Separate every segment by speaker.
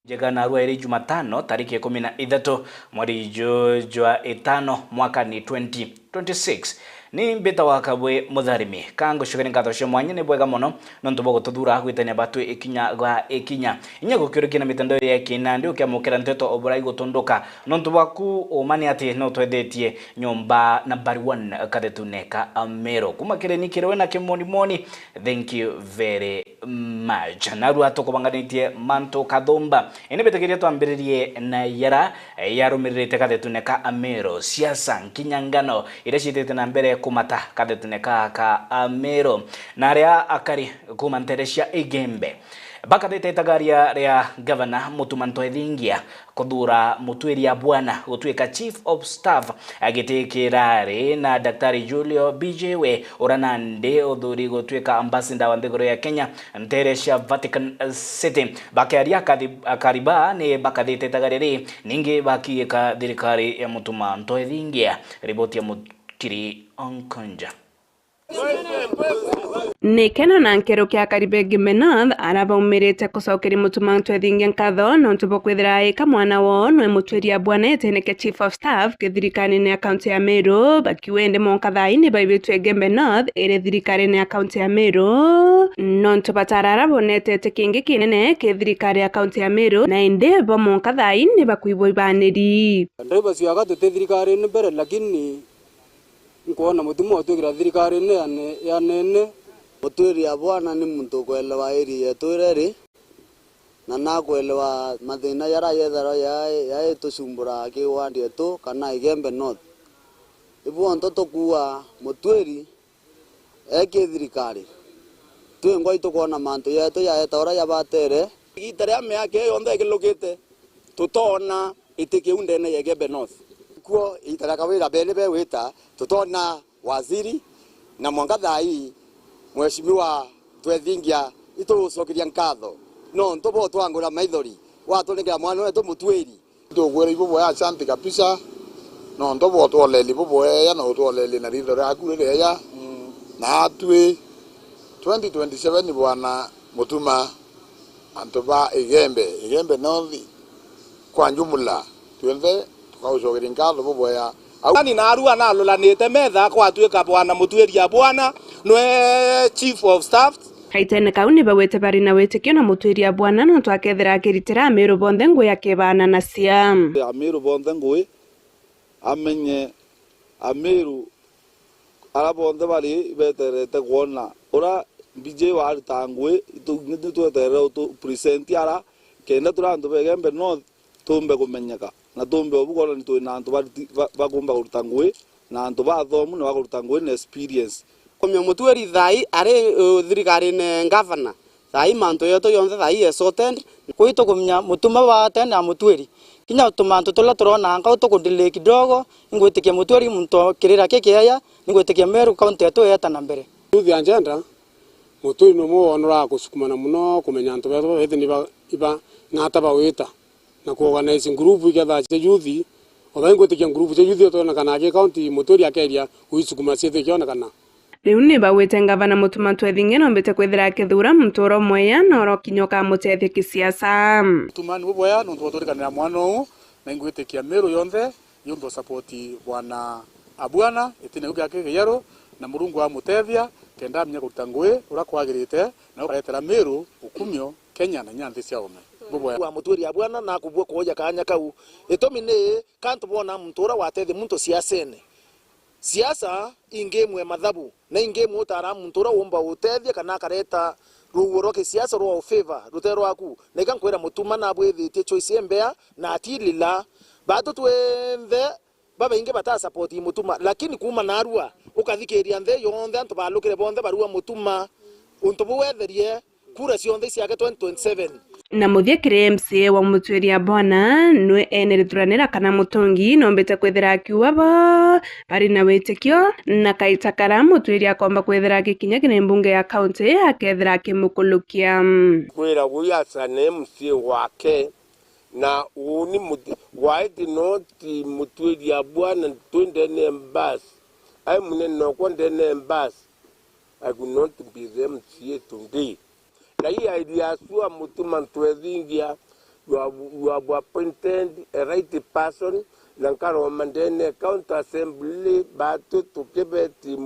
Speaker 1: Jega Narua iri Jumatano tariki 13 mweri jwa 5 mwaka ni 2026 ni mbita wakabwe mutharimi kango shugani ngatho mwanya ni bwega muno nontu bogo tuthura gwitania batu ikinya inya gukirukina mitandao ya kinandi ukiamukira nteto oburai gutunduka nontu baku umani ati no twethetie nyumba nambari 1 kathetuneka Amero kumakire nikire na kimoni. Thank you very much. Narua tukubanganitie manto kathumba ini betegeria twambiririe na yara yarumirite kathetuneka Amero siasa nkinyangano ireshitete na mbere kumata kathetuneka ka Amero na aria akari kumanteresha igembe bakadete tagaria ria governor Mutumanto Ethingia kuthura Mutweria Bwana gutwika chief of staff agitikirari na Daktari Julio BJW uranande uthuri gutwika ambassador wa nthiguru ya Kenya nteresha Vatican City bakaria kariba ni bakadete tagariri ningi bakieka thirikari ya Mutumanto Ethingia. Riboti ya Mukiri Onkonja
Speaker 2: Nekena na nkero kia Karibe Gimenad araba umirete kusokeri Mutumanto Ethingia nkatho nontu bokwithira ika mwana wo nwe Mutweria Bwana eteneke chief of staff kithirikani ne account ya Meru bakiwende monkathaini baibitwe Gembe North ere thirikari ne account ya Meru nontu batarara bonete tekingi kinene kithirikari account ya Meru na inde bo monkathaini bakuibo ibaneri
Speaker 3: ndaiba siaga thirikari ne bere lakini nkuona mutumo atwigira thirikari ne ya nene Mutweria Bwana ni muntu kwelewa iri yetureri na nakwelewa mathina yara yetharo ya tucumbura kiwandi etu kana Igembe North ibu ntoto kuwa mutweri eke thirikari twingwa itukona mantu yetu ya etora ya batere itare ame yake yonde kilokete tutona itikiunde ne Igembe North kuo itara kawira bele be wita tutona waziri na mwangathai Mheshimiwa Twethingia itucokeria nkatho no ntobo twangura maithori watunekera mwana wetu Mutweri tugwera ibo boya asante kabisa no ntobo twoleli bobo ya no twoleli na ritho rakurire ya na atwe 2027 bwana Mutuma antoba Igembe North kwa njumula twende tukaucokeria nkatho bobo ya ani Narua nalolanite metha kwa twika bwana Mutweria Bwana nwe chief of staff
Speaker 2: kaitene kauni bawete bari na wetekio na Mutweria Bwana no twakethera akiritira Amero bonthe ngui akebana na siam
Speaker 3: Amero bonthe ngui amenye Amero ara bonthe bari beterete kuona ora BJ wa tangwe itugitweterera to present ara kenda turandu Igembe North tumbe kumenyeka na tumbe obukora ni twina antu bagomba kuruta ngui na antu bathomu na bakuruta ngui na experience komya Mutweri thai are thirikari ne governor thai manto yeto yonthe thai esotent kuito kumya mutuma wa tena Mutweri kinya utumanto tola turona anga utukudile kidogo ngwetikia Mutweri muntu kirira kekeya ngwetikia Meru county yeto yeta na mbere youth agenda Mutweri no mo onora kusukumana muno kumenya antu beto ethini iba ngata bawita na organizing group igetha cha youth othangwetikia group cha youth to na kana ke county Mutweri akeria uisukuma ciethe kiona kana
Speaker 2: riu ni bawite ngavana Mutumanto Ethingia nombete kwithira akithura muturo mweya na orokinyoka mutethia kisiasa
Speaker 3: Mutumani boboya no twatorikanira mwana u na ingwitikia Meru yonthe yumbo support bwana Abwana itine uga kigero na Murungu wa mutethia kenda mnya kutangwe ura kwagirite na ukaretera Meru ukumyo Kenya na nyanthi cia ume boboya wa Mutweria Bwana na kubwa koja kanya kau itomine kantu bona mtura watethi muntu siasa ingemwe madhabu na ingemu utara mtura umba utethia kana kareta ruworo ke siasa ro favor rutero aku na ikankwera Mutuma na bwethite choice embea na atilila bado twenthe baba inge bata support Mutuma lakini kuma Narua ukathikiria nthe yonthe antu balukire bonthe barua Mutuma untu bwetherie kura cionthe ciake 2027
Speaker 2: na muthie MCA wa Mutweria Bwana nwe enerithuranira kana mutongi nombete kwithira akiuwa bari na wetekio na kaitakara Mutweria komba kwithira gikinya kine mbunge ya county akethira kimukulukia
Speaker 4: kwira wiasa ne MCA wake na uni waiti noti Mutweria Bwana twende ne mbas ai muneno kwende ne mbas I could not be them MCA today na hii idea sua Mutumanto Ethingia you have appointed a right person. Lankaro Mandene County Assembly Batu Tukebeti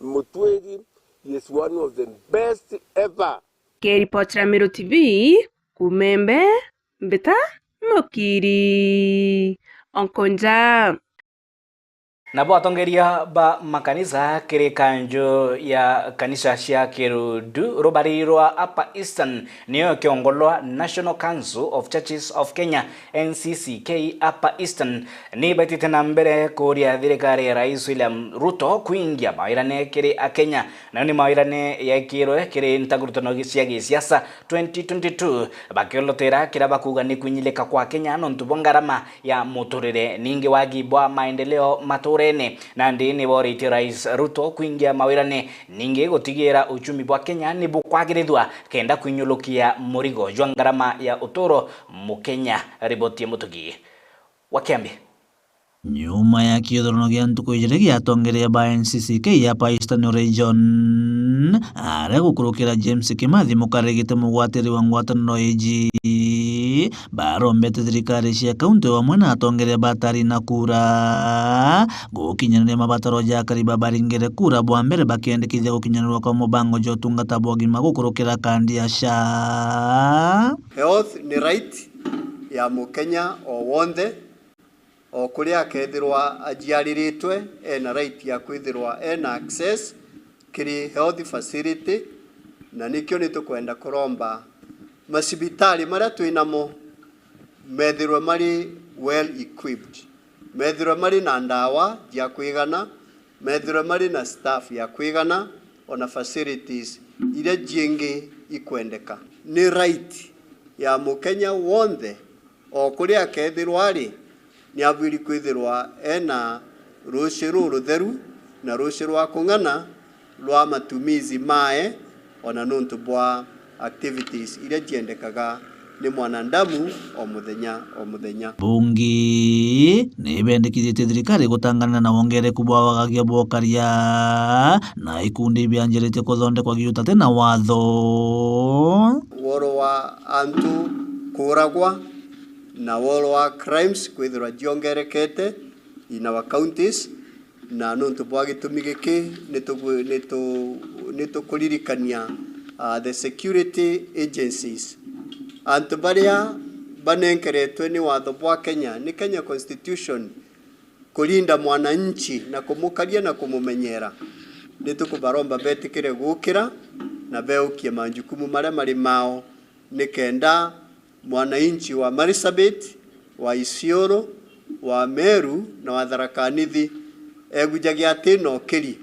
Speaker 4: Mutwedi is one of the best ever.
Speaker 2: Kiripotera Meru TV, Kumembe, Mbita, Mokiri, Onkonja.
Speaker 1: Nabo atongeria ba makanisa kiri kanjo ya kanisa cia Kirudu rubarirwa Upper Eastern niyo kiongolwa National Council of Churches of Kenya NCCK Upper Eastern ni betite na mbere kuria thirikari ya Rais William Ruto kuingia mairane kiri a Kenya na ni mairane ya kirwe kiri ntagurutano cia gisiasa 2022 bakiolotera kira bakuga ni kunyilika kwa Kenya no ntubongarama ya muturire ningi wagibwa maendeleo maturene na ndini borite Rais Ruto kuingia mawirane ningi gutigira uchumi bwa Kenya ni bukwagirithwa kenda kunyulukia murigo jwa ngarama ya utoro mukenya. Riboti mutugi Wakiambi.
Speaker 5: Nyuma ya kiodhorono gia ntuku ijire giatongerea ba NCCK ya Upper Eastern Region are gukurukira James Kimathi mukaregite mugwatiri wa ngwataniro iji barombete thirikari cia kaunti wamwe na atongerea batari na kura gukinyanira mabataro ja kariba baringire kura bwa mbere bakiendekithia gukinyanirwa kwa mubango jo tungata bwagima gukurukira kandi ya SHA.
Speaker 6: Health ni right ya mukenya o wonde o kuria akethirwa ajiariritwe ena right ya kwithirwa ena access kiri health facility na nikyo nitukwenda kuromba masibitari maria twinamo methirwe mari well equipped, methirwe mari na ndawa ya kwigana, methirwe mari na staff ya kwigana ona facilities ile jingi ikwendeka. Ni right ya mukenya wonde o kuria akethirwa ari ni abiri kwithirwa ena ruciru rutheru na ruciru wa kung'ana rwa matumizi mae ona nuntu bwa activities ile jiendekaga ni mwanadamu o muthenya.
Speaker 5: Bungi ni bendekithite thirikari gutangana na wongereku bwa wagagia bwokaria na ikundi bianjirite kuthondekwa giutate na watho
Speaker 6: woro wa antu kuragwa na woro wa crimes kwithirwa jiongerekete in our counties na nuntu bwa gitumi giki nitukuririkania the security agencies antu baria banenkeretwe ni watho bwa Kenya ni Kenya Constitution kulinda mwananchi na kumukaria na kumumenyera. Nitukubaromba betikire gukira na beukie majukumu maria mari mao nikenda mwananchi wa Marsabit, wa Isiolo, wa Meru na wa Tharaka Nithi egujagia tino kiri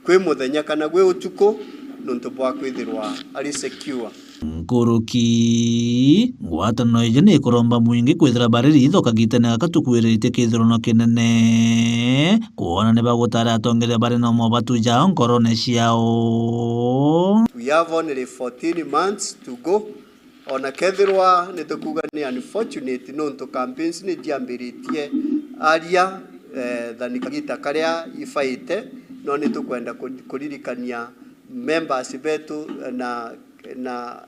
Speaker 6: kwi muthenya kana gwe utuko nuntu bwa kwithirwa ari secure.
Speaker 5: Nkuruki ngwataniro ije ni kuromba mwingi kwithira bariri ithoka gitene gakatukwirite kithurano kinene kuona ne bagutara atongeria bari no mobatuja nkorone ciao.
Speaker 6: We have only 14 months to go. Ona kethirwa nitukuga ni unfortunate nuntu campaigns ni jiambiritie aria dhanikagita karia ifaite no nitukwenda kuririkania members betu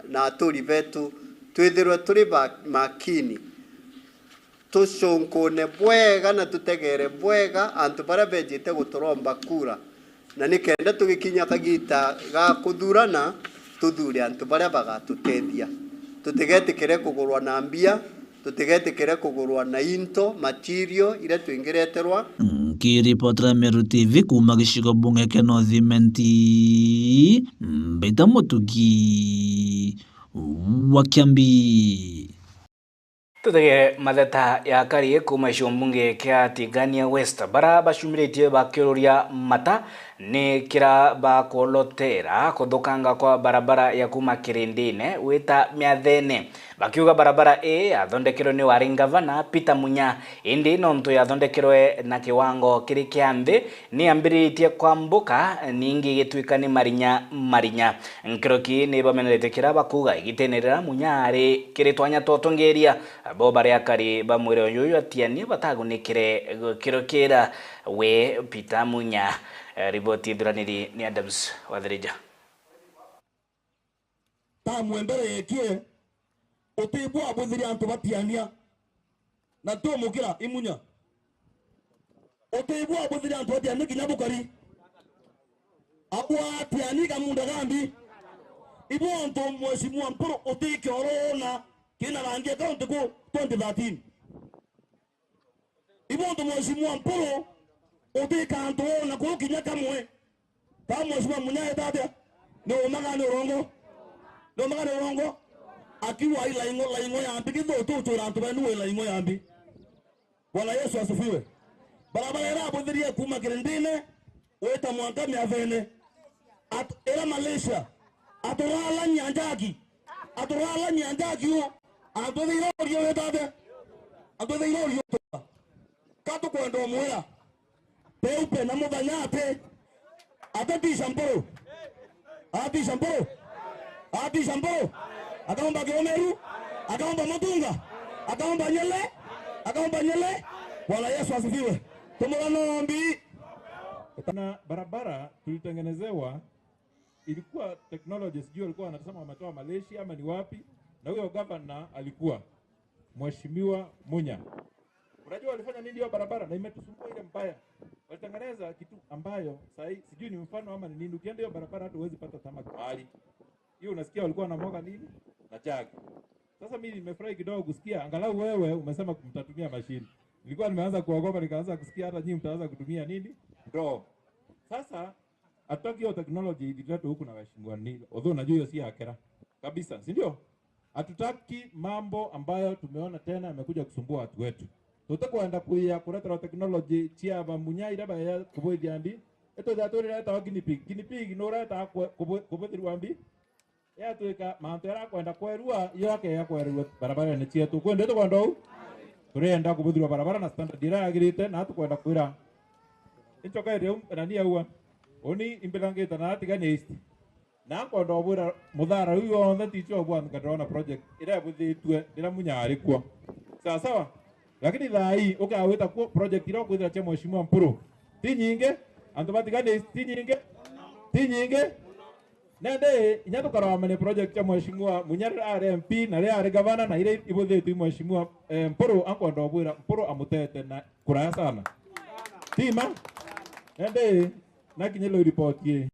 Speaker 6: na aturi betu twithirwe turi makini tuconkone bwega na tutegere bwega antu bara bejite guturomba kura na nikenda tugikinya kagita ga kuthurana tuthure antu bara bagatutethia tutigetikire kugurwa na mbia tutigetikire kugurwa na into material ile twingireterwa.
Speaker 5: Kiripotera Meru TV kuma gicigo bunge kia Northimenti Mbita Mutugi Wakiambi.
Speaker 1: Tutege matheta ya kari kuma cionbunge kia Tigania West bara bacumiritie bakiuria mata ni kira bakolotera kuthukanga kwa barabara ya kuma Kirindine wita Miathene bakiuga barabara athondekirwe ni wari gavana Peter Munya indi nontu yathondekirwe na kiwango kiri kia nthi ni ambiritie kwambuka ningi gitwika ni marinya nkiroki ni bamenerete kira bakuga igitenerera Munya ari kiri twanya totongeria bo bari akari bamwire oyuyu atiani batagunikire kirokira we Peter Munya. Riboti dhuraniri ni Adams Wadhirija.
Speaker 7: Tamwembere yetie utibwa abudhiri antu batiania na to mukira imunya utibwa abudhiri antu batiania kinyabukari abwa tiani kamunda gambi ibo antu mheshimiwa Mpuru utike orona kina rangi account ko 2013 ibo antu mheshimiwa Mpuru utike antu na ko kinya kamwe kama mheshimiwa Munyai tate no magano rongo akiwa ila ingo yambi kido to rantu banu ila ingo yambi. Bwana Yesu asifiwe. Barabara ya bodhiria kuma kirindine weta mwanka miavene era Malaysia atorala nyanjaki yo adodiro yo wetate adodiro yo kato kwendo moya peupe na mudanyate atati shampoo ati shampoo akaomba Kiomeru akaomba Matunga akaomba Nyele. Bwana Yesu asifiwe. Tumulanombi
Speaker 8: na barabara tulitengenezewa ilikuwa technology, sijui alikuwa wanasema wametoa Malaysia ama ni wapi, na huyo governor alikuwa Mheshimiwa Munya. Unajua walifanya nini hiyo barabara na imetusumbua ile mbaya. Walitengeneza kitu ambayo sasa sijui ni mfano ama ni nini. Ukienda hiyo barabara hata huwezi pata tamaki mahali. Hiyo unasikia walikuwa wanamwaga nini? Na chaki. Sasa mimi nimefurahi kidogo kusikia angalau wewe umesema mtatumia mashine. Nilikuwa nimeanza kuogopa nikaanza kusikia hata nyinyi mtaanza kutumia nini? Ndoo. Sasa hataki hiyo technology ililetwa huku na waheshimiwa nini. Although najua hiyo si akera kabisa, si ndio? Hatutaki mambo ambayo tumeona tena yamekuja kusumbua watu wetu. Tutakwenda kuya kuleta technology chia ba Munyai daba ya kuboidi andi. Eto datore leta Kinipig no leta kuboidi wambi. Ya tuika mantera kwenda kwerua yake ya kwerua barabara ni chia tu kwenda kwenda turenda kuboidi barabara na standard dira agirite na tukwenda kwira. Icho kaire nani aua oni imbelangeta na tigane east na kwenda obura muthara huyo on that icho bwana kadona project ira buthitwe ndira Munyari kwa sawa. Lakini thai ukaweta ku project iro kwithira cha Mheshimiwa Mpuru ti nyinge antu batigane ti nyinge nende inyatu karamane project cha Mheshimiwa Munyari RMP na ria ari governor na ile ibuthitu Mheshimiwa Mpuru ankwenda obura Mpuru amutete na kuraya sana tima nende nakinyelo report ye.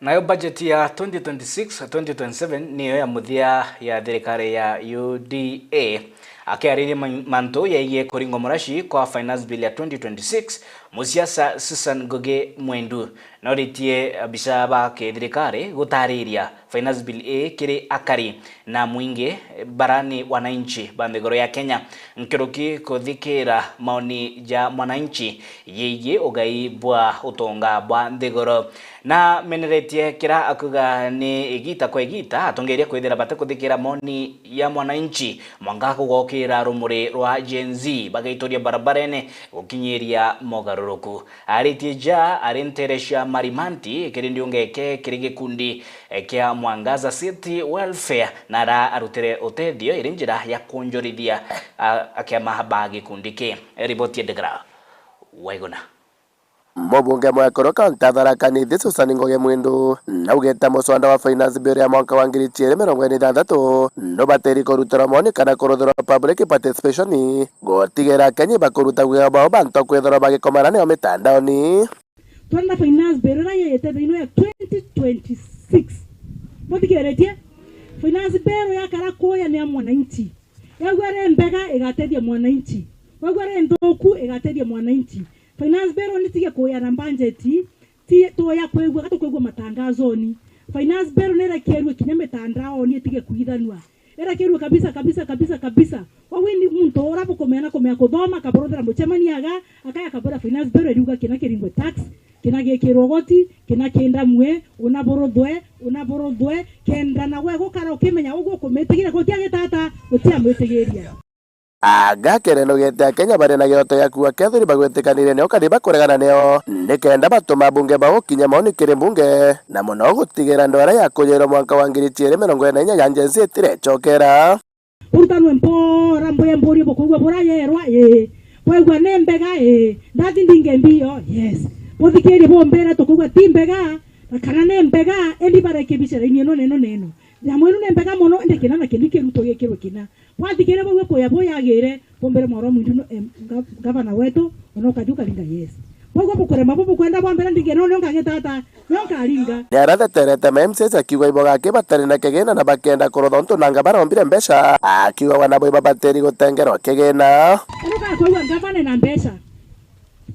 Speaker 1: Nayo budget ya 2026-2027 niyo ya muthia ya thirikari ya UDA akiariri manto yaiye kuringo murashi kwa finance bill ya 2026 musiasa Susan Goge Mwendu noritie bisaba ke thirikari gutariria finance bill A kiri akari na mwingi barani wananchi bandegoro ya Kenya nkiruki kuthikira maoni ya mwananchi yeye ugai bwa utonga bwa ndegoro na meneretie kira akuga ni igita kwa igita atongeria kwithira bate kuthikira maoni ya mwananchi mwanga kugokira rumuri rwa Gen Z bagaitoria barabarene gukinyiria mogaruruku aritie ja arenteresha marimanti kirindiungeke kirige kundi kia Mwangaza City Welfare na arutere otedio irinjira ya kunjorithia akiama bagi kundike ripoti degra waigona
Speaker 9: Mubunge mwekoro kaunti ya Tharaka Nithi Susan Goge Mwendu naugete muswanda wa finance bill ya mwaka wa 2026 ndobateri kurutira moni kana kuruthira public participation gotigera Kenya bakuruta gwa bao bantu kwethora bagikomana ni mitandaoni.
Speaker 10: Twanda finance bill ya yeterino ya 2026 botigeretie finance bill ya kara koya ni mwananchi yagware mbega igatedia mwananchi wagware ndoku igatedia mwananchi. Finance bill ni tige koya na budgeti ti to ya kwegwa gato kwegwa matangazo ni finance bill ni rekerwe kinyame tandao ni tige kuidanwa era kerwe kabisa wawini muntu orapo komena kuthoma kaborodera muchemani aga akaya kabora finance bill eriuga kina kiringwe tax kina gekirogoti kina kenda mwe unaborodwe kenda na we gukara ukimenya ugo kumetigire ko kiage tata utia mwetigeria
Speaker 9: aga kereno gete Kenya bare na gyoto ya kuwa kethuri bagwetikanire neo kariba kuregana neo nikenda batuma bunge bao kinya maoni kire bunge na muno gutigera ndwara ya kujero mwaka wa 2024 ya Gen Z tirecokera
Speaker 10: untanwe mpora mbori bokugwa burayerwa kwegwa nembega ndathi ndinge mbio yes bothikeri bombera tokugwa timbega kana nembega eli barekebishera inyo neno ya mwenu nembega mono ndekena na kinike ruto yekero kina wathikire bwo ko yabo yagire bombere moro mwindu gavana wetu onokajuka linga yes Bogo bukore mabubu kwenda bwambere ndigeno nonga getata nonga ringa
Speaker 9: Niaratherete MCs akiuga ibo gake batari na kigina na bakenda kurotha untu nanga barombire mbeca akiuga wana boiba bateri gutengerwa kigina
Speaker 10: Nuka kwa ngavana na mbeca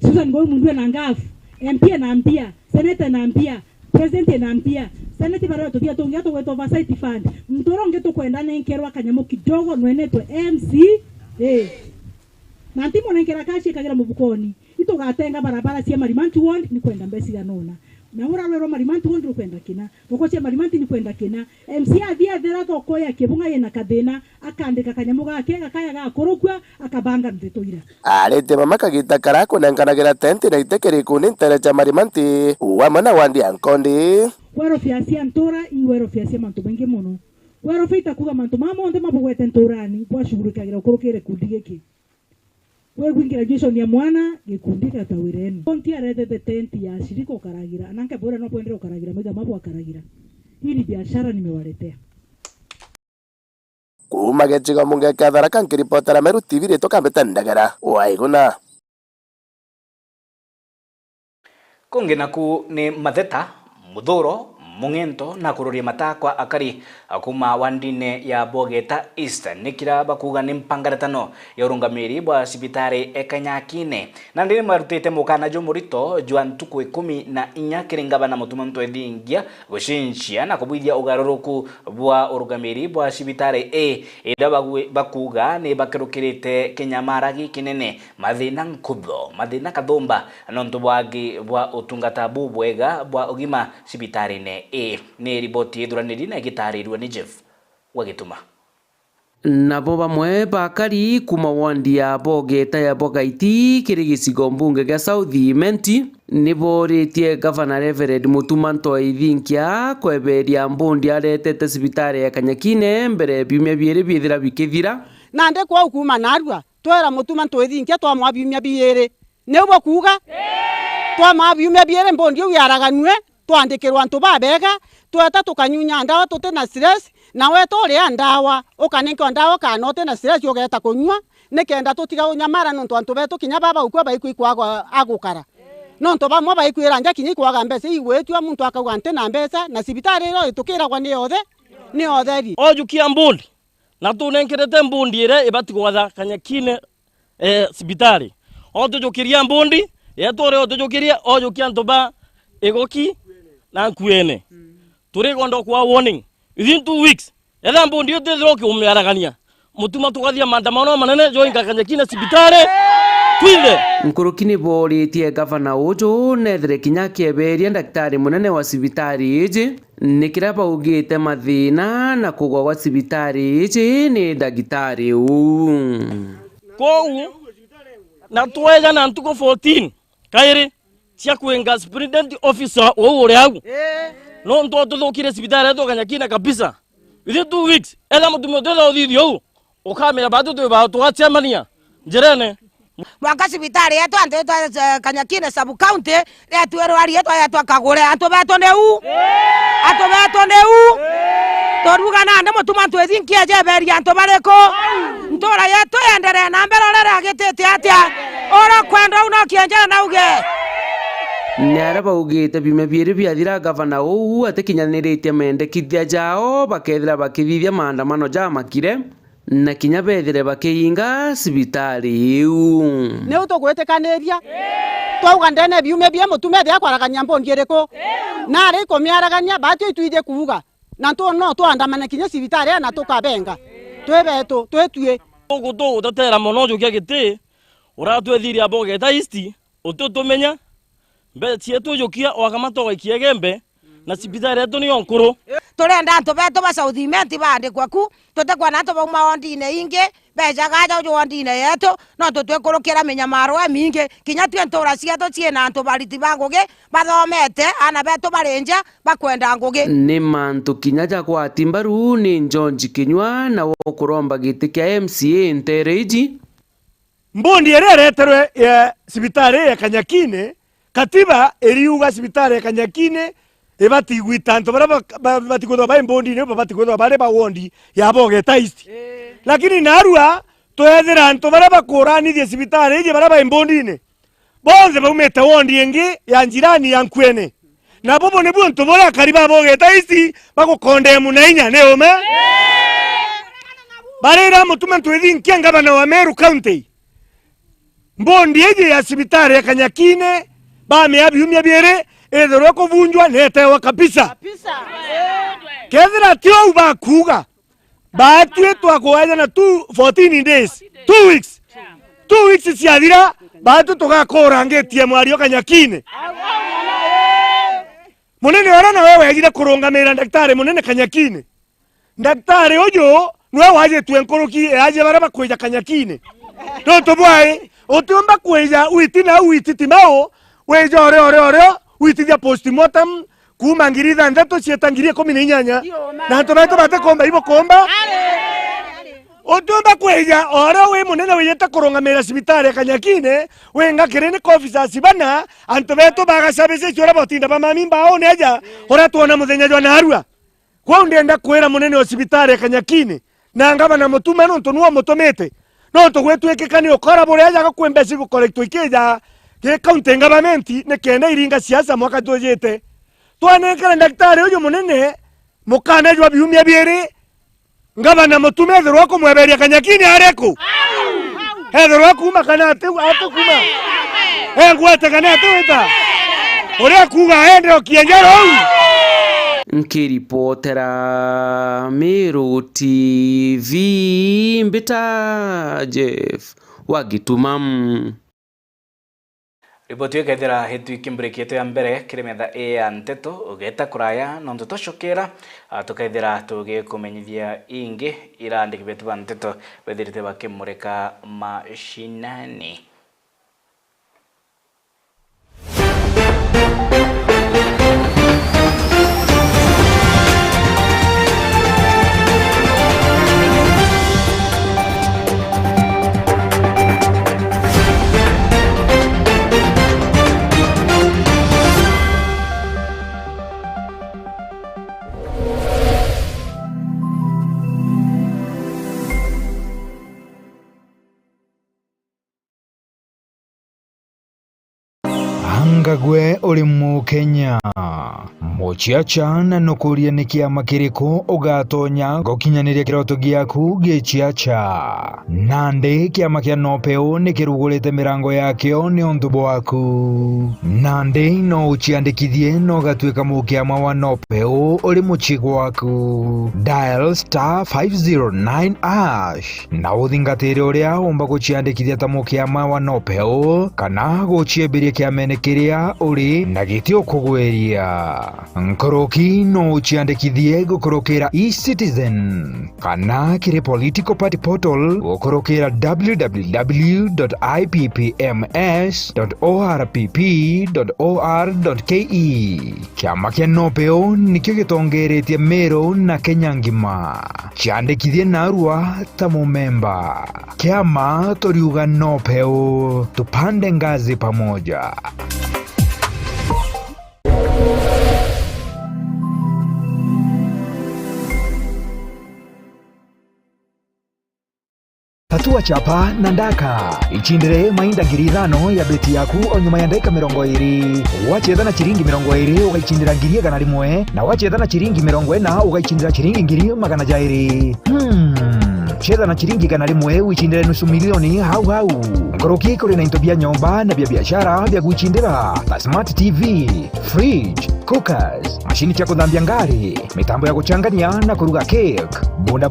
Speaker 10: Susan Ngoi mundu na ngafu MP na mpia Senate na mpia President na mpia Senate baro tutia tungia to weto oversight fund mtoronge to kwenda nenkerwa kanyamo kidogo nwenetwe MC na timo nenkera kashi kagira mubukoni ito gatenga barabara cia Marimanti Ward ni kwenda mbesi ya nona na ura rero Marimanti Ward ni kwenda kina goko cia Marimanti ni kwenda kina MC athia thera thoko ya kibunga yena kathina akandika kanyamu gake gakaya gakorokwa akabanga ndetoira
Speaker 9: arete mama kagita karako nankanagira tenti na itekeri kuni ntere cha Marimanti wa mana wandi ankondi
Speaker 10: wero fiasia ntora iwero fiasia mantu bengi mono wero feita kuga mantu mama onde mabugwete ntorani kwa shugurikagira ukorokere kundigeki wewe graduation ya mwana gikundika tawireni konti arete the tent ya shiriko karagira ananke bora no poendera karagira mega mabu akaragira hili biashara nimewaletea
Speaker 9: kuma gechiga munge kathara kankiripotera Meru TV rito kambeta ndagara waiguna
Speaker 1: kungi naku ni matheta muthuro mungento na kururia matakwa akari akuma wandine ya Bogeta East nikira bakuga ni mpangaratano ya urungamiri bwa sibitari ekanyakine na ndiri marutite mukana jo murito jwantuku 14 kiringaba na mutumanto edingia gushinchia na kubwithia ugaruruku bwa urungamiri bwa sibitari ida bakuga ni bakirukirite kinyamaragi kinene mathina nkutho mathina kathumba nontu bwagi bwa utungata bubwega bwa ugima sibitari ne ni riboti thuraniri na gitarirwe ni Jeff Wagituma
Speaker 11: nabo bamwe bakari kuma wandi ya Bogeta ya Bogaiti kiri gicigo mbunge gya South Menti niboritie Governor Reverend Mutumanto Ithinkia kweberia mbundi aretete sibitari ya Kanyakine mbere biumia biere bithira bikithira
Speaker 12: nande kwa kuma narua twera Mutumanto Ithinkia twa mwabiumia biere nebo kuga twa mwabiumia biere mbundi uyaraganwe twandikirwa antu babega tweta tukanyunya ndawa tute na stress na weto ria ndawa ukanenka ndawa kanote na stress yogeta kunywa nikenda tutiga unyamara nontu antu betu kinya baba ukwa baikwa agukara nontu bamwe baikwira nja kinyi kwaga mbese igwetwa muntu akauga ante na mbesa na sibitari ro itukiragwa ni otheri
Speaker 13: ojukia mbundi na tunenkerete mbundi ire ibatigwatha Kanyakine sibitari otujukiria mbundi yetore otujukiria ojukia antu ba egoki na kuene turi gondo kwa warning within 2 weeks etha mbundi yote throki umiaragania mutuma tugathia maandamano manene joinga Kanyakine sibitari twinde
Speaker 11: nkurukini boritie Governor uju nethere kinya kieberia daktari munene wa sibitari iji nikira baugite mathina na kugwa kwa sibitari iji ni daktari
Speaker 13: kou na twega na ntuko 14 kairi cia kwenga superintendent officer wo uri agu no ndo tuthukire sibitari to Kanyakine kabisa within 2 weeks ela mutumo thetha uthithio ukamira batu twe ba twacemania njirene
Speaker 14: mwaka sibitari yetu antu Kanyakine sub county yetu erwari yetu ayatwa kagure antu beto neu toruga na ande Mutumanto Ithinkia jeberia antu bareko ntora yetu endere na mbere rere agitete atia ora kwenda uno kienjera nauge
Speaker 11: Niara baugite bime biere biathira Governor uu atikinyaniretie mendekithia jao bakethira bakithithia maandamano ja makire na kinya bethere bakiinga sibitari iu
Speaker 12: ne utogwetekaniria twauga ndene biume bia mutume thia kwaragania mbundi iriko na ri komiaragania batio itwije kuuga na to no twandamana kinya sibitari na tukabenga twebeto twetue
Speaker 13: uguto utatera mono jukia giti uratwethiria Bogeta East ututumenya mbe cietu jukia wakamatoga ikiegembe na sibitari yetu ni onkuru
Speaker 14: turenda antu betu ba South Menti bandikwa ku tutekwa na antu bauma wandine inge beja gaja ujo wandine yetu no tutwekurukira minyamaro mingi kinya twe ntora cietu ciena antu bariti bangugi bathomete ana betu barenja bakwenda ngugi
Speaker 11: ni mantu kinya ja kwa timbaru ni George Kinyua na wokuromba giti kia MCA ntereji
Speaker 15: mbundi erereterwe ya sibitari ya Kanyakine katiba eriuga sibitari ya Kanyakine ebati gwitanto bara bati ko ba imbondi ne bati ko ba ba wondi ya Bogeta East lakini narua toethera anto bara bakorani thie cibitari je bara ba imbondi ne bonze baumete wondi engi ya njirani ya Nkwene na bobo ne bunto bora kariba Bogeta East bagukonde munainya ne ome barera mutume twedin kianga na wa Meru County mbondi eje ya cibitari ya Kanyakine ba me abiumya biere ethero kuvunjwa netewa kabisa kethira tio bakuga batwe twakoanya na 14 days 2 weeks 2 weeks ciathira batu tugakora ngetie mwario Kanyakine munene ora na wewe agire kurungamira daktari munene Kanyakine daktari uyo nwe waje twenkoroki aje bara bakweja Kanyakine tonto bwai otumba kweja witina wititimao weja ore witithia postmortem kuma ngiri thanthatu cietangirie 18 na ntobaito bate komba ibo komba otumba kweja oro we munene wiyete kurungamira cibitari ya Kanyakine wenga kirene officers bana antobaito bagasabese cyora botinda bamamimba one aja ora tuona muthenya jwa narua kwa ndenda kwera munene wa cibitari ya Kanyakine na ngaba na mutuma nonto nuo mutomete nonto gwetweke kani okora bore aja gakwembesi gukorektwo ikeja ke county government ne kenda iringa siasa mwaka tojete twanekera daktari uyu munene mukana jwa biumya biere ngabana mutume ethero ko mweberia Kanyakine areko ethero ko makana ate kuma ngwete kana ate weta ore kuga ende okienjero
Speaker 11: nkiripotera Meru TV mbita Jeff Wagitumam.
Speaker 1: Ripoti yo kethira hetu ikimbreki yetu ya mbere kiremetha ya nteto ugeta kuraya no ntutoshokera tukethira tugikumenyithia ingi irandiki betu ba nteto bethirite bakimureka mashinani.
Speaker 16: Ngagwe uri mu Kenya muchiacha na nukuria ni kiama kiriko ugatonya gokinyaniria kiroto giaku gichiacha nande kiama kia nopeo ni kirugurite mirango yakio ni ondubo waku nande no uchiandikithie no gatwika mukiama wa nopeo uri muchigo waku dial *509# na uthingatire uria umba guchiandikithia ta mukiama wa nopeo kana guchiembiria kiamene kiria uri na gitio kugweria nkoroki no uchiandikithie gukorokera eCitizen kana kiri political party portal gukorokera www.ipms.orpp.or.ke kiama kia nopeo nikio gitongeretie Meru na Kenya ngima chiandikithie narua ta mumemba kiama toriuga nopeo tupande ngazi pamoja. Tatua chapa na ndaka ichindire mainda ngiri 5 ya beti yaku onyuma ya ndeka 20 wachetha na chiringi 20 ugaichindira ngiri 100 na wachetha na chiringi 40 ugaichindira chiringi ngiri 200 chetha na chiringi 100 uichindire nusu milioni hau ngoroki kuri na into bia nyomba na bia biashara bia kuichindira na smart TV, fridge, cookers, mashini cha kuthambia ngari, mitambo ya kuchangania na kuruga cake,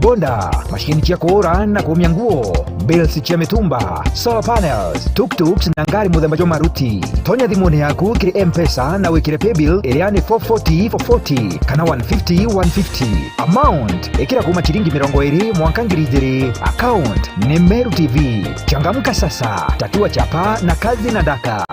Speaker 16: bonda, mashini cha kuora na kuumia nguo, bills cha mitumba, solar panels, tuk-tuks na ngari muthemba jo maruti. Tonya thimuni yaku kiri M-Pesa na wikire paybill iriani 440 kana 150. Amount ikira kuma chiringi 20 mwanka ngiri 2. Account ni Meru TV. Changamka sasa, tatua chapa na kazi na daka.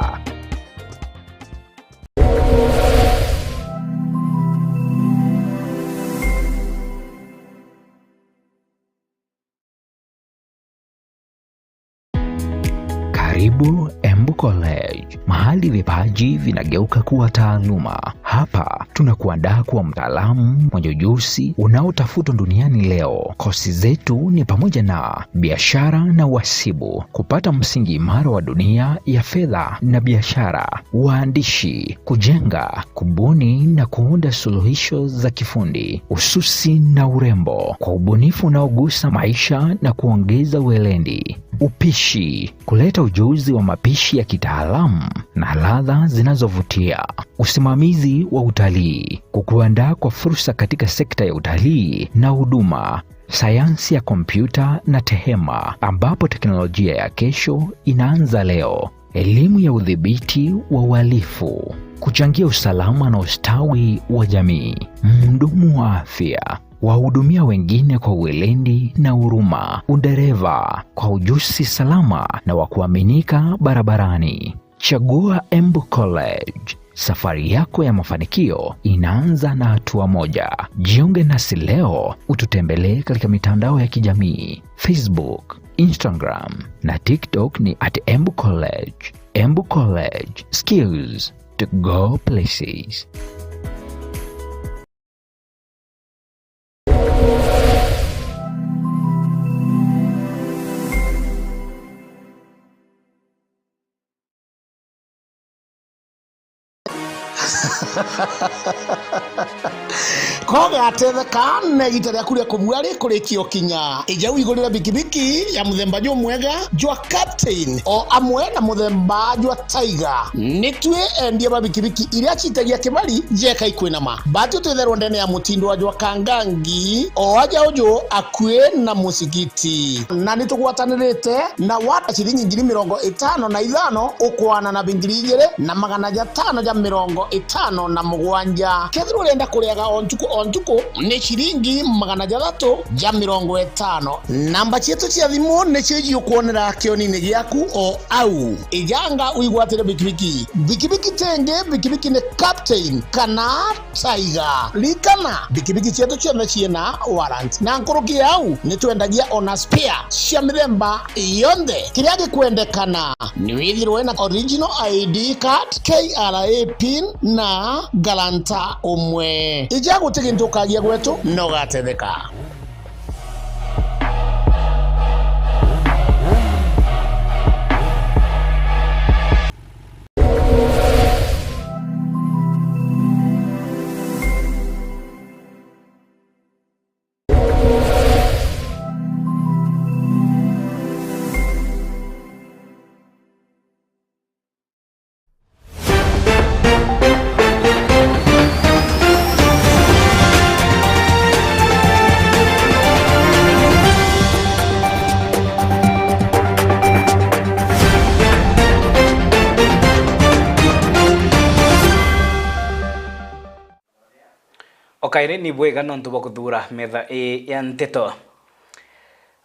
Speaker 16: Karibu Embu College, mahali vipaji vinageuka kuwa taaluma. Hapa tunakuandaa kuwa mtaalamu mwenye ujuzi unaotafutwa duniani leo. Kozi zetu ni pamoja na biashara na uhasibu, kupata msingi imara wa dunia ya fedha na biashara, uandishi, kujenga, kubuni na kuunda suluhisho za kifundi, ususi na urembo kwa ubunifu unaogusa maisha na kuongeza uelendi, upishi, kuleta ujuzi wa mapishi ya kitaalamu na ladha zinazovutia, usimamizi wa utalii, kukuandaa kwa fursa katika sekta ya utalii na huduma, sayansi ya kompyuta na tehema ambapo teknolojia ya kesho inaanza leo, elimu ya udhibiti wa uhalifu, kuchangia usalama na ustawi wa jamii, mhudumu wa afya, wahudumia wengine kwa uelendi na huruma, udereva kwa ujuzi salama na wa kuaminika barabarani. Chagua Embu College. Safari yako ya mafanikio inaanza na hatua moja. Jiunge nasi leo, ututembelee katika mitandao ya kijamii, Facebook, Instagram na TikTok ni @Embu College. Embu College, skills to go places.
Speaker 17: Koga atetheka na gitare akuria kubwari kuri kiokinya ijau igurira bikibiki ya muthemba jo mwega jwa Captain o amwe na muthemba jwa Tiger nitwe endie ba bikibiki iria chitagia kibali jeka ikwinama batu twetherwo ndene ya mutindo wa jwa Kangangi o aja ojo akue na musigiti na nitugwatanirite na wata shilingi 55,000 ukwana na 2,557 kethiro urenda kuriaga ontuko ni shilingi 350. Namba chetu cia thimu ni cio kuonera kionini giaku o au ijanga uigwatire bikibiki tenge bikibiki ni Captain kana Tiger likana bikibiki chetu cio ciena warrant na nkuruki au ni twendagia ona spare cia mithemba yonde kiria gikwendekana ni withirwe na original ID card, KRA pin na galanta umwe ijagu tigintukagia gwetu no gatetheka.
Speaker 1: Okaire ni bwega nontu bakuthura metha ya nteto.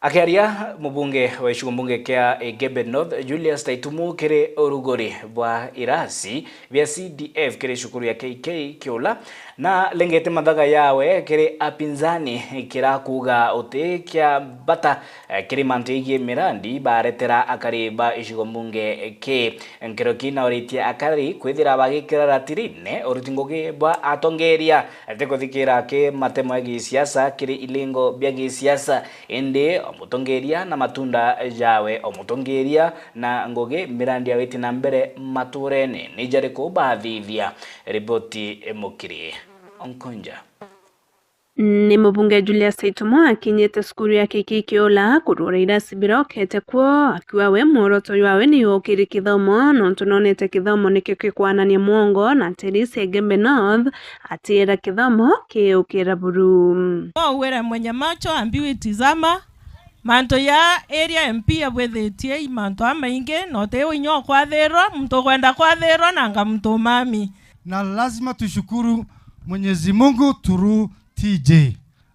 Speaker 1: Akiaria mubunge wa icigo mbunge kia Gebe North Julius Taitumu kire orugori bwa irasi vya CDF kire shukuru ya KK Kiola na lengete mathaga yawe kire apinzani kira kuga uti kia bata kire mantegie mirandi baretera akari ba icigo mbunge ke nkero kina oritia akari kwithira bagikira ratirine orutingoge bwa atongeria tekothikira ke matemo gi siasa kire ilingo bya gi siasa ende omutongeria na matunda jawe omutongeria na ngoge mirandi aweti na mbere maturene nijare ko bathithia ripoti emukiri onkonja.
Speaker 2: Ni mubunge Julius Taitumu akinyete skuru ya KK Kiola kurura irasi birokete kwo akiwa we muoroto yawe ni yokiri kithomo nontu nonete kithomo nikyo kikwanania mwongo na Teresa Gebe North atiera kithomo kiukira buru.
Speaker 18: Wera mwenye macho ambiwe tizama manto ya area MP abwethetie manto amainge note winyo kwa thero mto kwenda kwa thero nanga mto mami
Speaker 19: na lazima tushukuru Mwenyezi Mungu turu TJ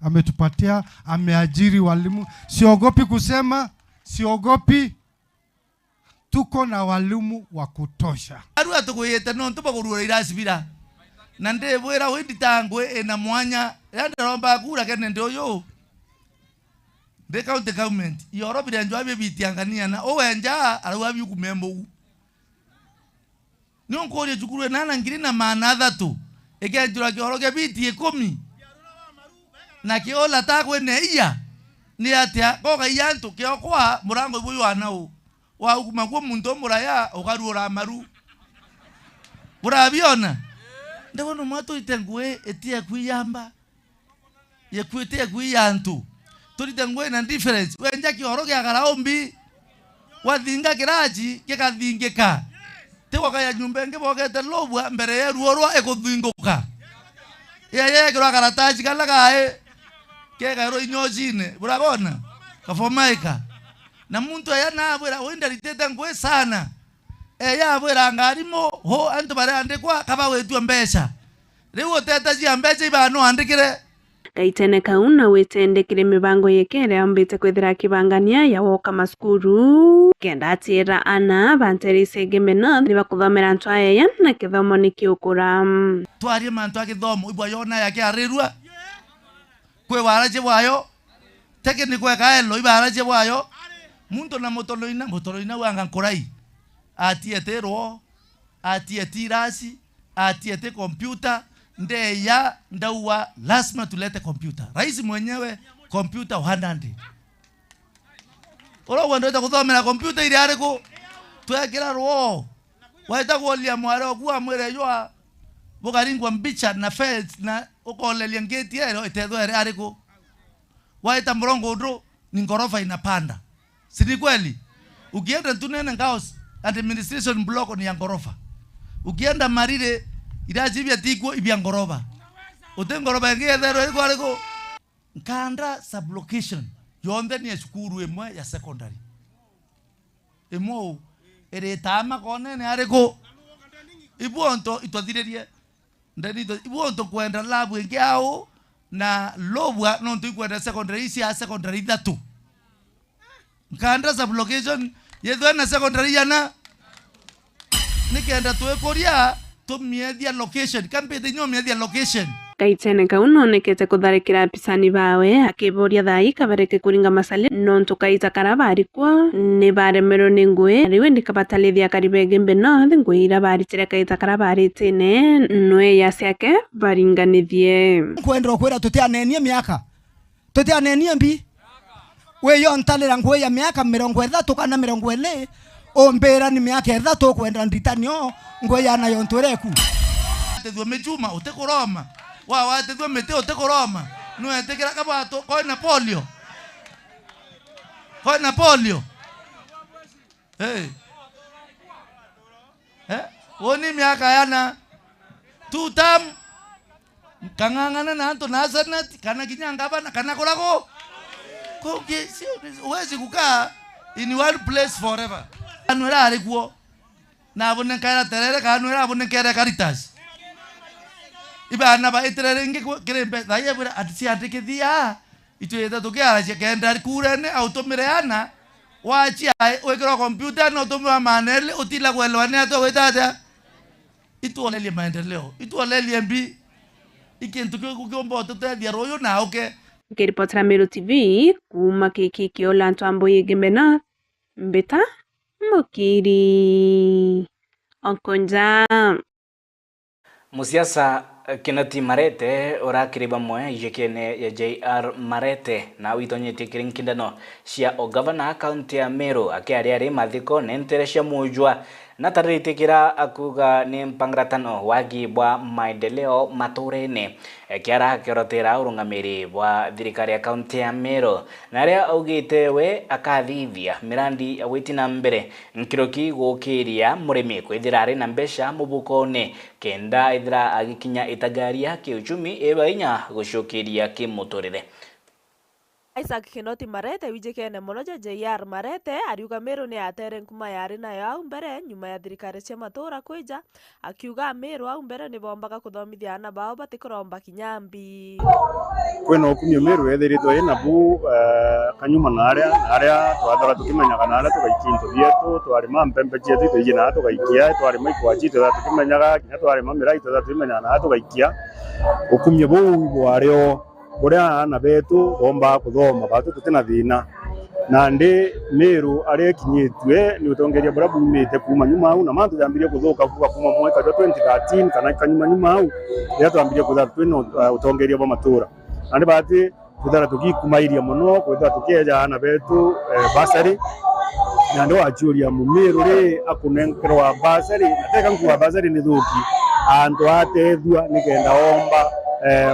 Speaker 19: ametupatia, ameajiri walimu. Siogopi kusema, siogopi, tuko na walimu wa kutosha.
Speaker 20: Arua tukuyete no ntuba kurura irasi bila nande bwera wendi tangwe na mwanya yanda romba kura kene ndio yo the county government yoro bila njwa be bitiangania na owenja arua bi kumembo ni onkoria cukuru nana ngiri na maana 3 ekenjura kioroge biti 10 na kiola takwe ne iya ni atia koga yantu kiokwa murango buyu anau wa ukuma muntu muraya ugarura maru burabiona ndabona mato itengwe etia kuyamba yekwete kuyantu tulitengwe na difference wenja kioroge agaraombi wathinga kiraji kikathingika tiko kaya nyumba nge bogete lobwa mbere ya ruorwa ekuthinguka yeye kira karataji kala kae ke garo inyojine burabona kafomaika na muntu aya nabwera wenda liteta ngwe sana eya bwera ngarimo ho antu bare andikwa kaba wetu mbesha riwo teta ji mbesha ibano andikire
Speaker 2: Gaitene kauna wetendekire mibango yekere ambite kwithira kibangania ya woka maskuru kenda atira ana banterise gemena riba kuthomera antu aya na kithomo nikiukura
Speaker 20: twari mantu akithomo ibwa yona yake arirua kwe waraje bwayo teke ni kwe kaelo ibaraje bwayo muntu na motoloina wanga nkorai atietero atietirasi atiete computer ndeya ndaua lazima tulete computer rais mwenyewe computer 100 oro wando kuthomera computer ile ariko twekera ro waita kuolia mwaro kwa mwere yoa bogaringwa mbicha na fence na ukolelia ngeti ero itedho ere ariko waita mrongo ndo ni ngorofa inapanda si kweli ukienda tunene ngaos administration block ni ya ngorofa ukienda marire irajibia tiko ibia ngoroba utengoroba ngethero iko ariko nkanda sublocation yonde ni shukuru emwe ya secondary emo ere tama konene ariko ibonto itwathirerie ndani ibonto kwenda labu ngiao na lobwa nonto ikwenda secondary isi ya secondary 3 nkanda sublocation yethwe na secondary yana nikenda tuekoria tumiedia location kampete nyomiedia location
Speaker 2: Gaitene kauna onekete kutharikira pisani bawe akiboria thai kabareke kuringa masale nonto kaita karabari kwa ni baremero ningwe riwe ndikabatalithia karibege mbeno ngwira bari tire kaita karabari tene nwe yasiake baringanithie
Speaker 21: kwendro kwera tutianenie miaka tutianenie mbi we yo ntalira ngwe ya miaka 30 kana 40 ombera ni miaka 3 kwenda nditanio ngwe yana yo ntwereku
Speaker 20: tethwe mejuma utekoroma wa tethwe meteo utekoroma no etekera kabato ko na polio woni miaka yana tutam kangangana na anto nazanat kana kinyanga bana kana kolako ko uwezi kukaa in one place forever anwera alikuwa na abone kaira terere kanwera abone kere Caritas ibana ba eterere nge kirembe dai abura atsi atikithia itu yeta tukiara kenda kurene automireana wachi wekero computer no tumwa manele utila kwelwane ato wetata itu olele maendeleo itu olele mbi ikintu kukiomba otote dia royo na oke
Speaker 2: Kiripotera Meru TV kuma kiki olanto amboye gemena mbeta mukiri onkonja
Speaker 1: musiasa Kinoti Marete orakiri bamwe ijekene ya JR Marete na witonyete kirinkindano cia o governor county ya Meru akiari mathiko nentere cia mujwa na taritikira akuga ni mpangratano wagi bwa maendeleo maturene kiara kirotera urungamiri bwa thirikari ya county ya Meru na ria augite we akathithia mirandi awitina mbere nkiroki gukiria murimi kwithira na mbesha mubukone kenda ithira agikinya itagaria kiuchumi ebainya gucokeria kimuturire.
Speaker 22: Isaac Kinoti Marete wijekene monoja JR Marete ariuga Meru ni atere nkuma yari nayo au mbere nyuma ya thirikari cia matura kwija akiuga Meru au mbere ni bombaga kuthomithia ana bao batikoromba kinyambi
Speaker 23: kwena okumio Meru ethiritwe ina bu kanyuma naria twathora tukimenyaga naria tugaikinto bietu twarima mpembe cietu tuyina tugaikia twarima ikwachi tukimenyaga kinya twarima mirai tukimenyaga na tugaikia okumio bu bwario buria ana betu bomba kuthoma batu tutina thina na ndi Meru aria kinyitwe ni utongeria bura bumite kuma nyuma au na mantu jambirie kuthuka kuva kuma mwaka wa 2013 kana kanyuma nyuma au ya twambirie kutha twino utongeria bwa matura andi bati kuthara tugikumairia muno kwitha tukeja ana betu basari na ndo achuria Mumeru ri akunenkerwa basari ateka nkuwa basari ni thuki antu atethua nikenda omba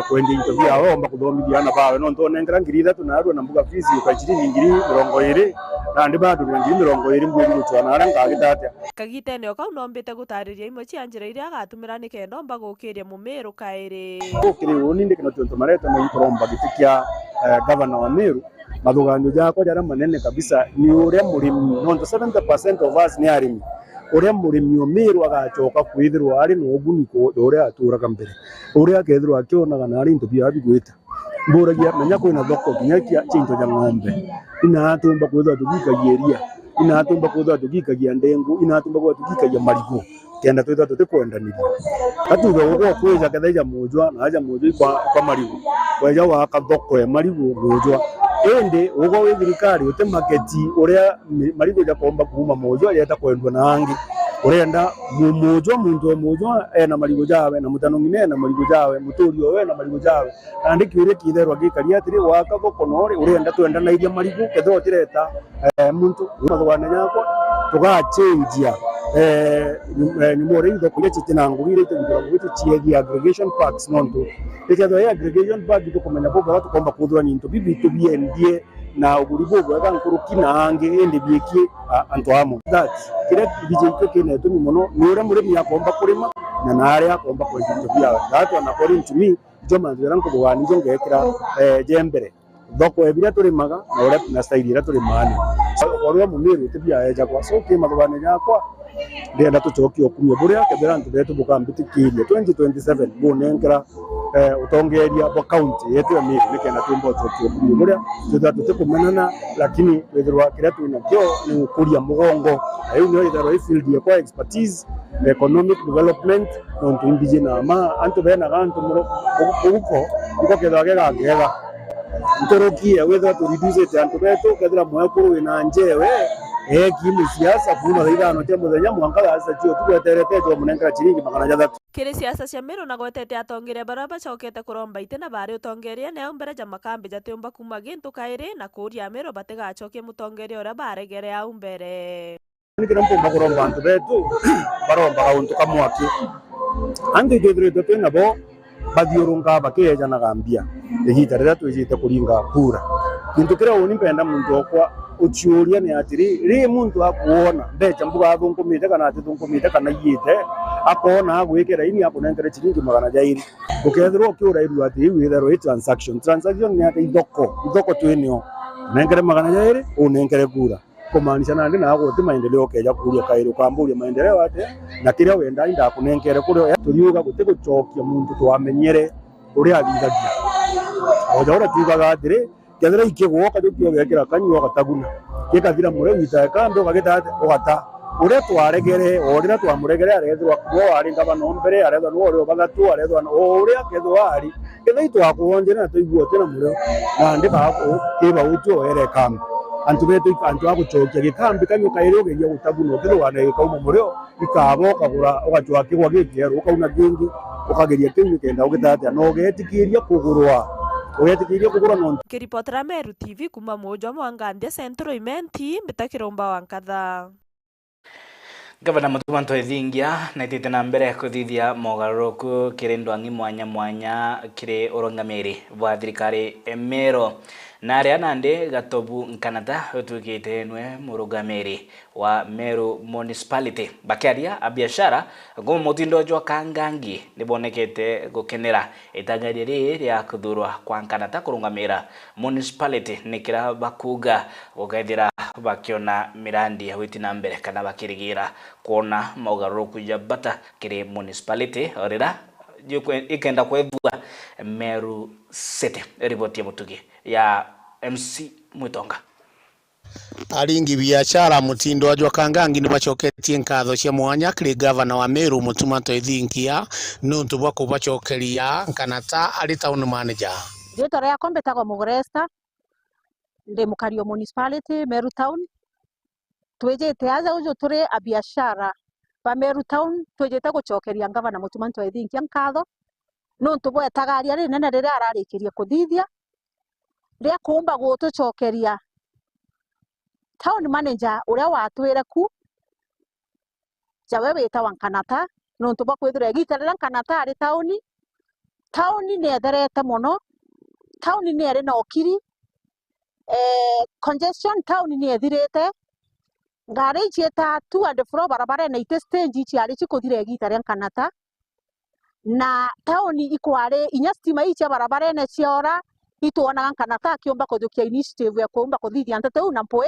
Speaker 23: kwendi into bia omba kuthomithia ana bawe no ntonengera ngiri 3 na arua na mbuga fees ukachiri ngiri 20 na ndi bado ngiri 20 mburi gutwana ara ngagitate
Speaker 22: kagite ne okau nombite gutariria imwe cia njira iria agatumira nikenda omba gukiria Mumeru kairi
Speaker 23: ukiri uni ndikino tonto mareta no ikoromba gitikia governor wa Meru mathuganio jakwa jara manene kabisa ni uria murimi no 70% of us ni arimi uria murimi wa Meru agachoka kwithirwa ari no guniko uria aturaga mbere uria akethirwa akionaga na ari into bia bigwita mburagia menya kwina thoko kinyakia chinto ja ng'ombe ina atumba kwithwa tugikagia iria ina atumba kwithwa tugikagia ndengu ina atumba kwithwa tugikagia marigo kenda twithwa tutikwendanira atuga ugo kweja kathaija mujwa na aja mujwa kwa marigo kweja wa kathoko ya marigo mujwa ende ugo wi thirikari ute marketi uria marigo ja komba kuma mujwa yeta kwendwa na angi urenda mumujwa muntu mujwa ena marigo jawe na mutano ngine na marigo jawe muturi we na marigo jawe andiki uri kitherwa gikaria atiri waka thoko nori urenda twenda na iria marigo ketho tireta muntu mathwana nyakwa tugachenjia nimore thoko yechi tinangugire tugira gwitu chiegi aggregation parks nonto iketho ya aggregation park tukomenya boga watu komba kuthwa ni into bibi tubiendie na uguribo bwa nkuruki na ange ende biekie anto amo that kire bijiko kene tumi muno nure muri ya komba kurima na nare akomba kwendito bia that one according to me joma nziranko bwani jongekira jembere thoko ebira turimaga na ore na style ira turimani ore Mumeru tibia eja kwa so ke mathwane yakwa ndenda tucokie okumia buria kebera ntu betu bukambitikirie 2027 bunengera utongeria bo county yetu ya Meru nikenda tumbo tucokie okumia buria tutha tutikumenana lakini wethirwa kira twina kyo ni ukuria mugongo ayu ni itharo field ya kwa expertise economic development on tuimbije na ma antu bena gantu muro uko iko kedwa gega ntorokia wethwa tu reduce it antu betu kethira mwekuru wina njewe kimu siasa kuna ithano tia muthenya mwanka asa tio tugeterete jo munengera chiringi 300
Speaker 22: kiri siasa cia Meru na gwetete atongire bara bacokete kuromba itena bari utongeria ne mbere ja makambi jatumba kuma gintu kairi na kuria Meru batigacokie mutongeria ora baregere au mbere
Speaker 23: nikira mpomba kuromba antu betu baromba kauntu kamwaki andi gedreto tena bo bathiurunga bakeja na gambia ihita rira twijite kuringa kura kintu kira uni mpenda muntu okwa uchiuria ni atiri ri muntu akuona mbecha mbuga thungumite kana atithungumite kana yite akona agwikira ini akunengere chiringi 200 ukethirwo ukiura iru ati withero transaction ni ati ithoko twinio nengere 200 unengere kura kumaanisha nandi na agote maendeleo keja kuria kairo kamburia maendeleo ate na kiria wenda inda kunengere kuria turiuga gutigucokia muntu twamenyere uria athigagia ojora tugaga atiri kethira ikigwoka jukio gekira kanyuo gataguna gikathira mure wita kambe ugagita ugata uria twaregere orira twamuregere arethirwa kuo ari ngabano mbere arethwa no uri bagatu arethwa uria kethwa ari ketha itwakuonjera tuiguo tena mure na ndi bako kiba ucho ere kambe antu betu antu agucokia gikambi kanyu kairo geria gutaguna kethwa na gikauma mureo ikabo kagura ugachwa kigwa gikero ukauna gingi ukageria kinyu kenda ugitata no getikiria kugurwa
Speaker 22: kiripotera Meru TV kuma moja mwangandia Central Imenti mitakiromba wankatha
Speaker 1: Gavana Mutumanto Ethingia na itete na mbere kuthithia mogaruku kiri ndwangi mwanya mwanya kiri urongamiri bwa thirikari Meru na aria nande gatobu nkanata utukite nwe murugamiri wa Meru Municipality bakiaria abiashara go mutindo jwa kangangi nibonekete gukenera itangari ria kuthurwa kwa nkanata kurungamira municipality nikira bakuga gukethira bakiona mirandi ya witina mbere kana bakirigira kuona mogaruku ya bata kiri municipality orira ikenda kwethua Meru City. Ripoti ya Mutugi ya MC Mwitonga.
Speaker 17: Aringi biashara mutindo wa kangangi nibacoketie nkatho cia mwanya kiri governor wa Meru Mutumanto Ethingia nuntu bwa kubacokeria nkanata ari town manager.
Speaker 3: Jitore ya kombeta kwa Muguresta ndi mukario municipality Meru Town twijite aza ujo turi a biashara ba Meru Town twijite gucokeria ngavana Mutuma Ntwethingia nkatho nontu bwetagaria rinene riria ararikiria kuthithia ria kumba gutucokeria town manager uria watwire ku jawe witawa Nkanata nontu bakwithira egitarira Nkanata ari town ni etherete muno, town ni eri na ukiri, congestion town ni ethirite, ngari cieta tu and fro barabara na ite stage ciari cikuthira egitarira Nkanata na town ikwari inya stima icia barabara na ciora ituonaga Nkanata akiumba kuthukia initiative ya kuumba kuthithia nteto na mpui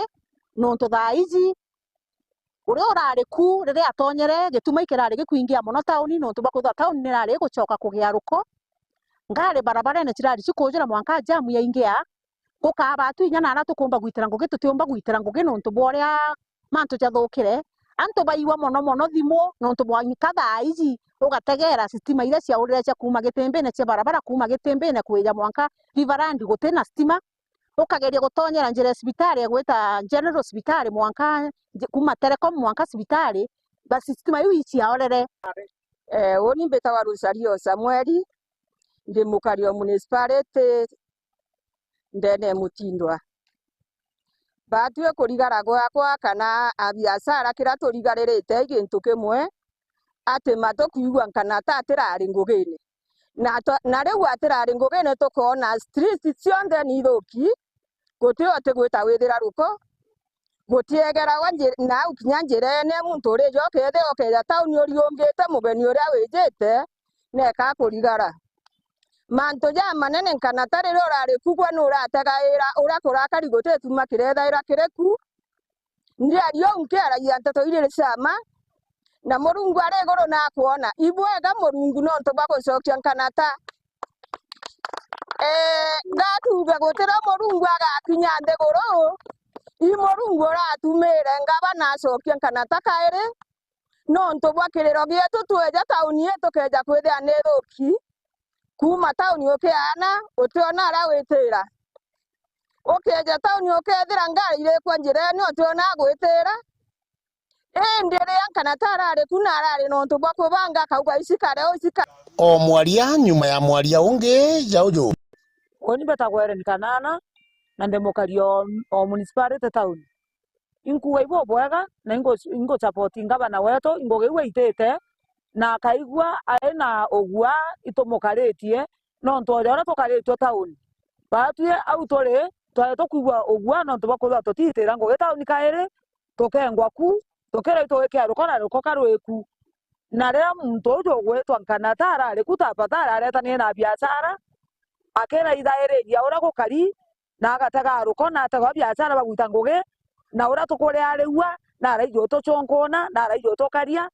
Speaker 3: nontu thaa ici uria urari ku riria atonyere gituma ikirari gikuingia muno town nontu bakwitha town ni rari gucoka kugia ruko ngari barabara na cirari cikujira mwanka jamu ya ingia gukaba atu inya na tukumba gwitira ngugi tutiumba gwitira ngugi nontu boria mantu jathukire antu baiwa mono thimu nontu mwanyika thaa ici ugategera stima iria cia urire cia kuma gitembe na cia barabara kuma gitembe na kuija mwanka Riverland gutina stima ukageria gutonyera njira hospitali gwita general hospitali mwanka kuma Telecom mwanka hospitali basi stima yu iciaorere woni mbetawa Rosario Samueli ndi mukario municipality ndene Mutindwa batue kurigara gwakwa kana a biashara kira turigaririte gintu kimwe ati matukuigua Nkanata atirari ngugini na riu atirari ngugini tukona street cionthe ni thuki guti oti gwita withira ruko gutiegeragwa na ukinya njirene muntu uri jokethe okeja town uriungite mugeni uria wijite neka kurigara mantu ja manene Nkanata riri urari kugwa ni urategaira urakurakari guti tuma kirethaira kiriku ndi ario unkiaragia nteto iri cama na Murungu ari iguru na kuona ibwega Murungu nontu bagucokia Nkanata ngatuga gutira Murungu agakinya nthiguru Murungu uratumire ngavana acokia Nkanata kairi nontu bwa kiriro gitu tweja town yetu keja kwithia ni thuki kuma town ukiana utiona ara witira ukeja town ukethira ngari iri kwa njirani utiona gwitira ndiri Nkanata arari kuna arari nontu bwa kubanga kauga isikare
Speaker 17: o mwaria nyuma ya mwaria ungi jaujo
Speaker 3: oni betagwere Nkanana na ndemukario o municipality town inkuwa ibo bwega na ingo support ngavana wetu ingogewe itete na kaigua aina ogua itomukaritie nontu ora tukaritwe town batue au tore tware tukuigua ogua nontu bakuthwa tutitira ngugi town kairi tukengwa ku tukere tuweke rukora rukoka rweku na ria muntu ujo gwetwa Nkanata arari kutapata aretanie na biashara akera ithairia ura gukari na agatega ruko na atega biashara bagwita ngugi na ura tukure ariwa na araijo tuconkona na araijo tukaria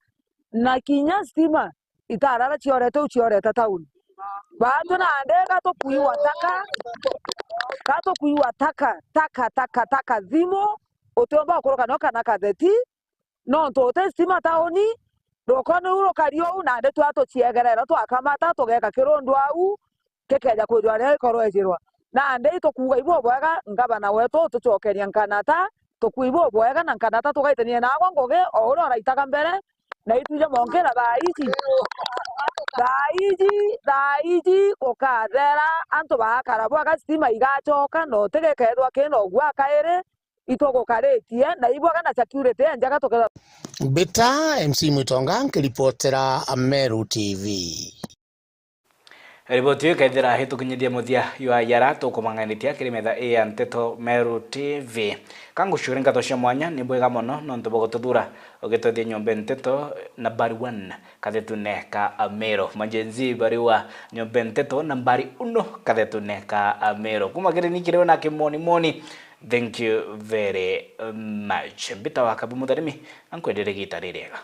Speaker 3: na kinya stima itarara ciorete town batu na ndega tukuiwa taka thimo utomba kuroka no kana katheti no tote stima taoni rokone urokario na ndetu atuciegerera twakamata tugeka kirundu au kekeja kujware korojirwa na ndei tukuga ibo bwega ngavana wetu tucokeria Nkanata tukuibo bwega na Nkanata tugaitania na ngugi o ura raitaga mbere na ituje monkera thaiji ukathera antu bakara bwaga stima igacoka no tegekethwa kino gwa kairi itugukaritie na ibwaga na security njaga tuketha
Speaker 17: Beta MC Mutonga nkiripotera Meru TV.
Speaker 1: Riboti yo kaithira hitukinyithia muthia ywa yara tukumanganitia kirimetha ya Nteto Meru TV kangucure ngatho cia mwanya ni bwega muno nontu bogotuthura ugitwathia nyombe Nteto nambari 1 kathetune ka Amero majenzi bariwa nyombe Nteto nambari 1 kathetune ka Amero kumakire nikire na kimoni. Thank you very much. Bita wakabu mutharimi ankwendere gita rirega.